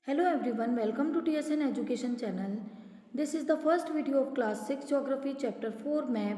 Hello everyone, welcome to TSN Education channel. This is the first video of class 6 geography chapter 4 map.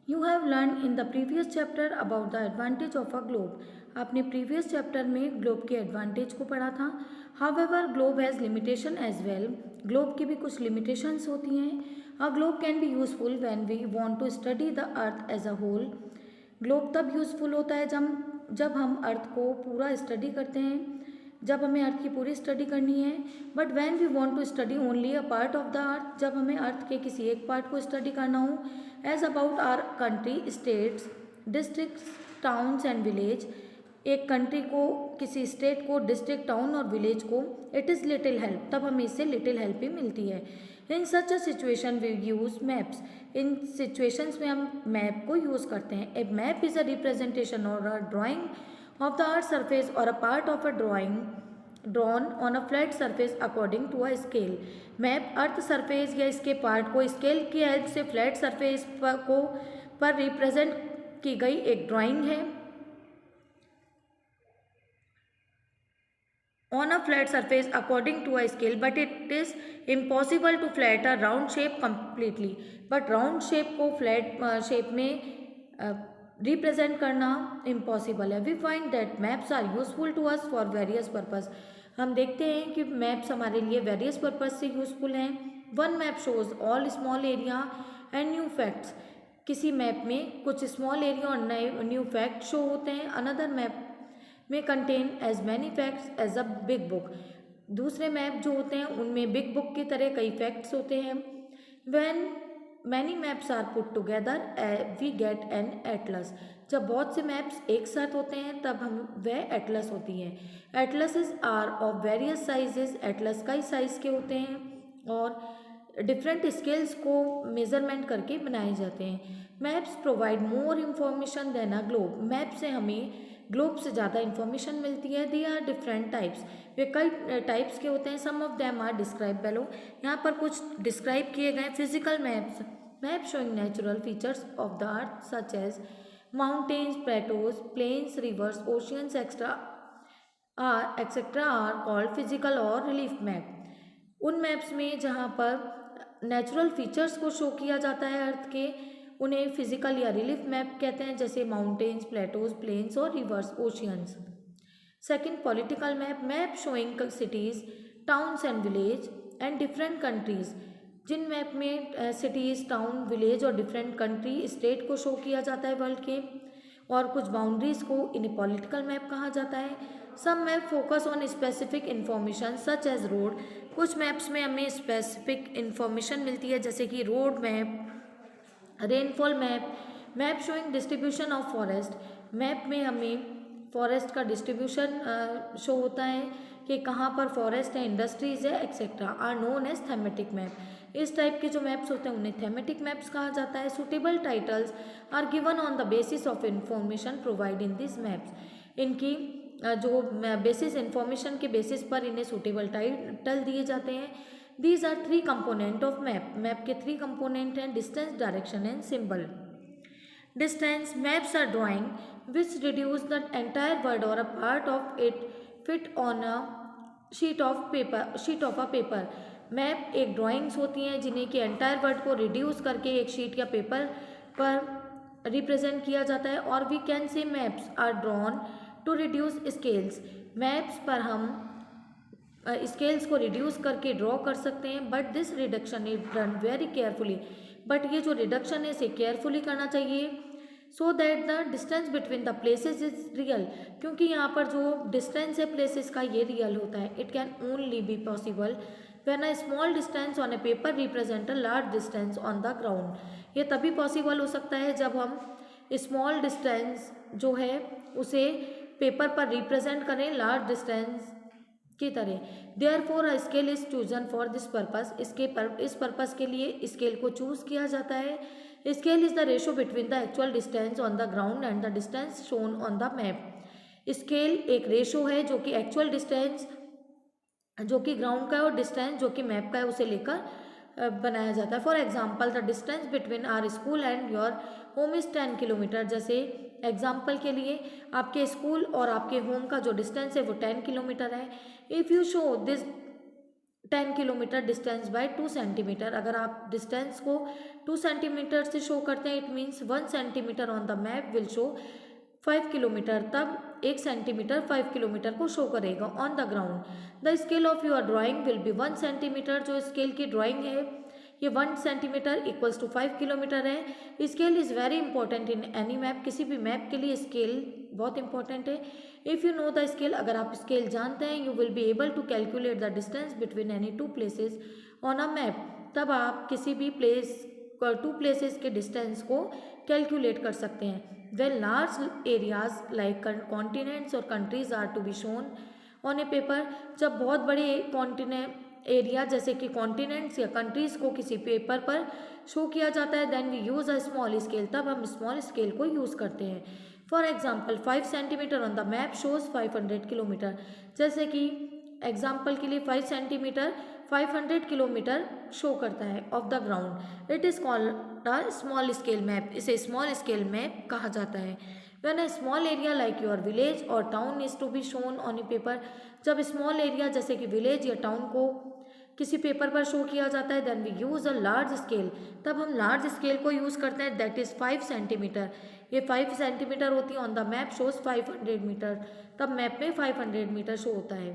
You have learned in the previous chapter about the advantage of a globe. आपने previous chapter में globe के advantage को पढ़ा था. However, globe has limitation as well. Globe की भी कुछ limitations होती हैं. A globe can be useful when we want to study the earth as a whole. Globe तब यूज़फुल होता है जब हम अर्थ को पूरा स्टडी करते हैं, जब हमें अर्थ की पूरी स्टडी करनी है. But when we want to study only a part of the earth, जब हमें अर्थ के किसी एक पार्ट को स्टडी करना हो, as about our country, states, districts, towns and village, एक कंट्री को, किसी स्टेट को, डिस्ट्रिक्ट, टाउन और विलेज को, इट इज़ लिटिल हेल्प, तब हमें इससे लिटिल हेल्प ही मिलती है. In such a situation we use maps. इन सिचुएशंस में हम मैप को यूज़ करते हैं. A map is a representation और a drawing of the earth surface or a part of a drawing drawn on a flat surface according to a scale. Map earth surface या इसके part को scale की help से flat surface पर represent की गई एक ड्राइंग है. On a flat surface according to a scale, but it is impossible to flat a round shape completely. But round shape को flat shape में रिप्रेजेंट करना इम्पॉसिबल है. We find that maps are useful to us for various purpose. हम देखते हैं कि maps हमारे लिए वेरियस पर्पज़ से यूजफुल हैं. One map shows all small area and new facts. किसी मैप में कुछ स्मॉल एरिया और नए न्यू फैक्ट शो होते हैं. अनदर मैप में contain as many facts as a big book. दूसरे मैप जो होते हैं उनमें बिग बुक की तरह कई फैक्ट्स होते हैं. When many maps are put together we get an atlas. जब बहुत से मैप्स एक साथ होते हैं तब हम वह एटलस होती हैं. Atlases are of various sizes. Atlas कई साइज के होते हैं और डिफरेंट स्केल्स को मेजरमेंट करके बनाए जाते हैं. Maps provide more information than a globe. Map से हमें ग्लोब से ज़्यादा इन्फॉर्मेशन मिलती है. They are different types. वे कई टाइप्स के होते हैं. Some of them are describe below. यहाँ पर कुछ डिस्क्राइब किए गए physical maps. Map showing natural features of the earth such as mountains, plateaus, plains, rivers, oceans etcetera are called physical और रिलीफ मैप. उन मैप्स में जहाँ पर नेचुरल फीचर्स को शो किया जाता है अर्थ के, उन्हें फिजिकल या रिलीफ मैप कहते हैं, जैसे माउंटेन्स, प्लेटोज, प्लेन्स और rivers, oceans. Second, political map. Map showing cities, towns and village and different countries. जिन मैप में सिटीज़, टाउन, विलेज और डिफरेंट कंट्री, स्टेट को शो किया जाता है वर्ल्ड के, और कुछ बाउंड्रीज को, इन्हें पॉलिटिकल मैप कहा जाता है. Some map focus on specific information such as road. कुछ मैप्स में हमें स्पेसिफिक इंफॉर्मेशन मिलती है, जैसे कि road map, rainfall map. Map showing distribution of forest. Map में हमें फॉरेस्ट का डिस्ट्रीब्यूशन शो होता है कि कहाँ पर फॉरेस्ट है, इंडस्ट्रीज है, etcetera, are known as thematic map. इस टाइप के जो मैप्स होते हैं उन्हें थेमेटिक मैप्स कहा जाता है. Suitable titles are given on the basis of information provide in this maps. इनकी जो बेसिस इंफॉर्मेशन के बेसिस पर इन्हें सुटेबल टाइटल दिए जाते हैं. These are three component of map. Map के थ्री कंपोनेंट हैं: distance, direction and symbol. Distance. Maps are drawing which reduce the entire word or a part of it fit on a sheet of a paper. Map एक drawings होती हैं जिन्हें कि entire word को reduce करके एक sheet या paper पर रिप्रेजेंट किया जाता है. और we can say maps are drawn to reduce scales. Maps पर हम स्केल्स को रिड्यूस करके ड्रॉ कर सकते हैं. But this reduction is done very carefully. But ये जो रिडक्शन है इसे केयरफुली करना चाहिए, so that the distance between the places is real. क्योंकि यहाँ पर जो डिस्टेंस है प्लेसेस का ये रियल होता है. It can only be possible when a small distance on a paper represent a large distance on the ground. ये तभी पॉसिबल हो सकता है जब हम स्मॉल डिस्टेंस जो है उसे पेपर पर रिप्रेजेंट करें लार्ज डिस्टेंस की तरह. Therefore a scale is chosen for this purpose. इस पर्पस के लिए स्केल को चूज किया जाता है. Scale is the ratio between the actual distance on the ground and the distance shown on the map. Scale एक रेशो है जो कि एक्चुअल डिस्टेंस जो कि ग्राउंड का है और डिस्टेंस जो कि मैप का है उसे लेकर बनाया जाता है. For example, the distance between our school and your home is 10 kilometre. जैसे एग्जाम्पल के लिए आपके स्कूल और आपके होम का जो डिस्टेंस है वो 10 किलोमीटर है। If you show this 10 kilometre distance by 2 centimetre, अगर आप डिस्टेंस को 2 सेंटीमीटर से शो करते हैं, it means 1 centimetre on the map will show 5 kilometre, तब 1 सेंटीमीटर 5 किलोमीटर को शो करेगा on the ground. The scale of your drawing will be 1 centimetre, जो स्केल की ड्राइंग है ये 1 सेंटीमीटर इक्वल्स टू 5 किलोमीटर है। Scale is very important in any map, किसी भी मैप के लिए स्केल बहुत इंपॉर्टेंट है। If you know the scale, अगर आप स्केल जानते हैं, you will be able to calculate the distance between any two places on a map, तब आप किसी भी टू प्लेसेस के डिस्टेंस को कैलकुलेट कर सकते हैं। When large areas like continents और countries are to be shown on a paper, जब बहुत बड़े कॉन्टिनेंट एरिया जैसे कि कॉन्टिनेंट्स या कंट्रीज़ को किसी पेपर पर शो किया जाता है, then we use a small scale, तब हम स्मॉल स्केल को यूज़ करते हैं। For example 5 centimetre on the map shows 500 kilometre, जैसे कि एग्जाम्पल के लिए 5 सेंटीमीटर 500 किलोमीटर शो करता है of the ground. It is called a small scale map, इसे स्मॉल स्केल मैप कहा जाता है। When a small area like your village और town is to be shown on a paper, जब small area जैसे कि विलेज या town को किसी पेपर पर शो किया जाता है, then we use a large scale, तब हम लार्ज स्केल को यूज़ करते हैं, दैट इज़ 5 सेंटीमीटर। ये 5 सेंटीमीटर होती है on the map shows 500 metre, तब मैप में 500 मीटर शो होता है,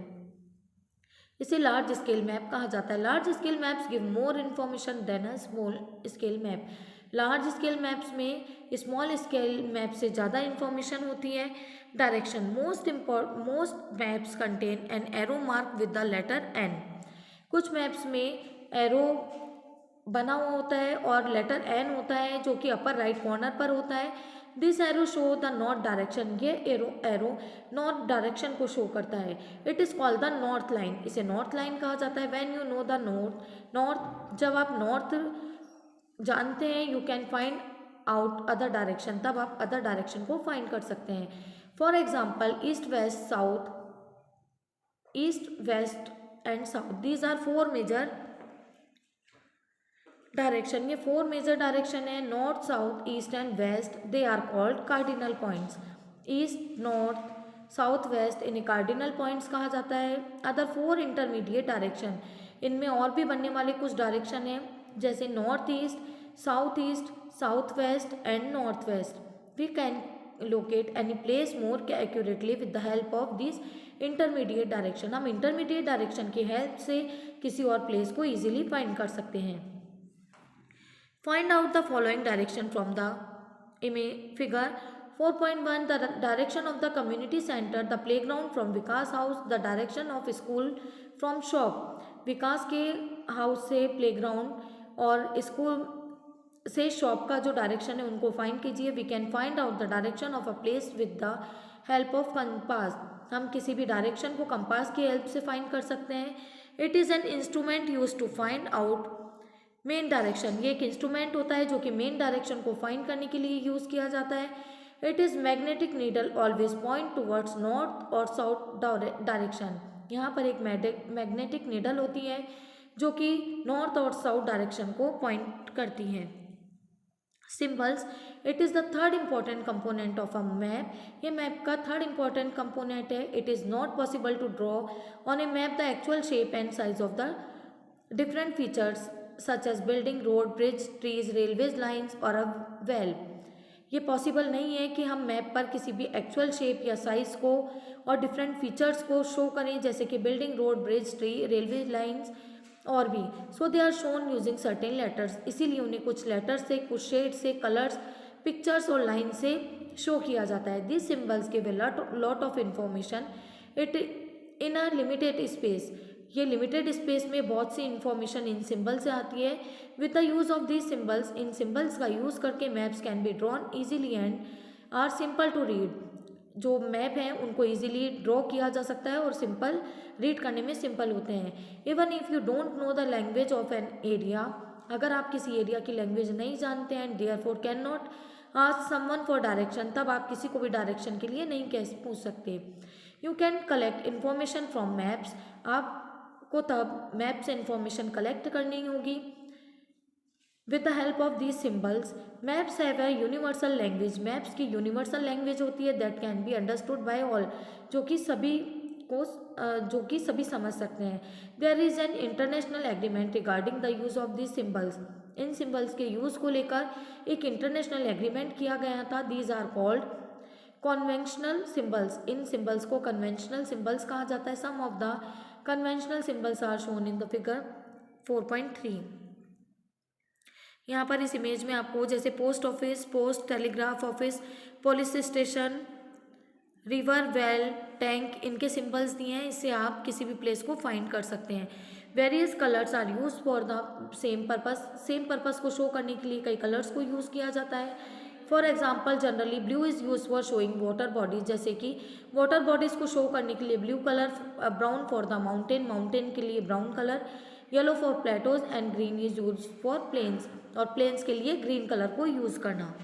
इसे लार्ज स्केल मैप कहा जाता है। Large scale maps give more information than a small scale map, large scale maps में स्मॉल स्केल मैप से ज़्यादा इन्फॉर्मेशन होती है। Direction, most maps contain an arrow mark with the letter N, कुछ maps में एरो बना हुआ होता है और लेटर एन होता है जो कि अपर राइट कॉर्नर पर होता है। This arrow show the north direction, ये एरो नॉर्थ डायरेक्शन को शो करता है। It is called the north line, इसे नॉर्थ लाइन कहा जाता है। When you know the north, जब आप नॉर्थ जानते हैं, you can find out other direction, तब आप अदर डायरेक्शन को फाइंड कर सकते हैं। For example east west south, east west and south, these are 4 major direction, ये 4 मेजर डायरेक्शन है, north south east and west, they are called cardinal points. East north south west इन्हें cardinal points कहा जाता है। Other 4 intermediate direction, इनमें और भी बनने वाले कुछ डायरेक्शन हैं, जैसे north east, south west and north west. We can locate any place more accurately with the help of these intermediate direction, हम intermediate direction की हेल्प से किसी और प्लेस को easily फाइंड कर सकते हैं। Find out the following direction from the image figure 4.1, the direction of the community centre, the playground from Vikas house, the direction of school from shop, Vikas के house से प्लेग्राउंड और स्कूल से shop का जो direction है उनको फाइंड कीजिए। We can find out the direction of a place with the help of compass, हम किसी भी डायरेक्शन को कंपास की हेल्प से फाइंड कर सकते हैं। It is an instrument use to find out main direction, ये एक इंस्ट्रूमेंट होता है जो कि मेन डायरेक्शन को फाइंड करने के लिए यूज़ किया जाता है। It is magnetic needle always point towards north और साउथ डायरेक्शन, यहाँ पर एक मैग्नेटिक नीडल होती है जो कि नॉर्थ और साउथ डायरेक्शन को पॉइंट करती हैं। Symbols, it is the third important component of a map, ये मैप का थर्ड इम्पॉर्टेंट कंपोनेंट है। It is not possible to draw on a map the actual shape and size of the different features such as building, road, bridge, trees, railways lines और a well, ये possible नहीं है कि हम map पर किसी भी एक्चुअल शेप या साइज़ को और डिफरेंट फीचर्स को शो करें, जैसे कि building, road, bridge, tree, railway lines और भी। So they are shown using certain letters, इसीलिए उन्हें कुछ लेटर्स से, कुछ शेड से, कलर्स, पिक्चर्स और लाइन से शो किया जाता है। This symbols give a lot of information it in a limited space, ये लिमिटेड स्पेस में बहुत सी इंफॉर्मेशन इन सिंबल से आती है। With the use of these symbols, इन सिम्बल्स का यूज़ करके maps can be drawn easily and are simple to read, जो मैप हैं उनको ईजिली ड्रॉ किया जा सकता है और सिंपल रीड करने में सिंपल होते हैं। Even if you don't know the language of an area, अगर आप किसी एरिया की लैंग्वेज नहीं जानते हैं, therefore can not ask someone for direction, तब आप किसी को भी डायरेक्शन के लिए नहीं पूछ सकते। You can collect information from maps, आपको तब मैप से इन्फॉर्मेशन कलेक्ट करनी होगी। With the help of these symbols maps have a universal language. Maps की यूनिवर्सल लैंग्वेज होती है that can be understood by all, जो कि सभी समझ सकते हैं। There is an international agreement regarding the use of this symbols. इन सिम्बल्स के यूज को लेकर एक इंटरनेशनल एग्रीमेंट किया गया था। These are called conventional symbols. इन सिम्बल्स को कन्वेंशनल सिम्बल्स कहा जाता है। Some of the conventional symbols are shown in the figure 4.3। यहाँ पर इस इमेज में आपको जैसे post office, post telegraph office, police station, river, well, tank, इनके सिंबल्स दिए हैं। इससे आप किसी भी प्लेस को फाइंड कर सकते हैं। Various colours are use for the same purpose. Same purpose को शो करने के लिए कई कलर्स को यूज़ किया जाता है। For example generally blue is use for showing water bodies, जैसे कि वाटर बॉडीज़ को शो करने के लिए blue colour. Brown for the mountain, mountain के लिए brown colour. Yellow for plateaus and green is use for plains, और plains के लिए ग्रीन कलर को यूज़ करना।